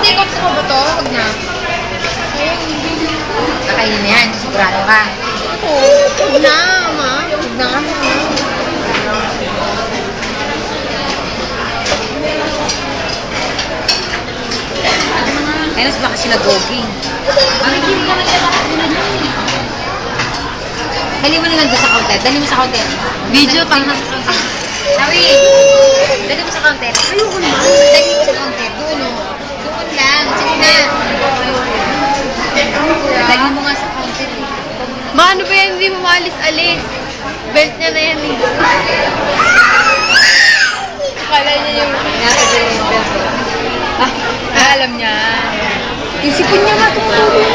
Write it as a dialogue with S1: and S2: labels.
S1: Take out mo ba to? Huwag na.
S2: Kakainin na yan. Sigurado ka.
S1: Huwag na, ma. Huwag na nga.
S2: Kaya nas baka sila goging. Dali mo na lang doon sa counter. Dali mo sa counter.
S1: Video pang
S2: Sabi, dali mo sa counter.
S1: Ayoko naman.
S2: Dali mo sa counter. Doon o. Doon lang. Sige na. Dali mo nga sa counter eh.
S1: Ma, ano ba yan? Hindi mo maalis-alis. Belt niya na yan eh. Akala niya yung...
S2: Nasa dali yung belt.
S1: Alam niya.
S2: Yung sipon niya nga tumutulong.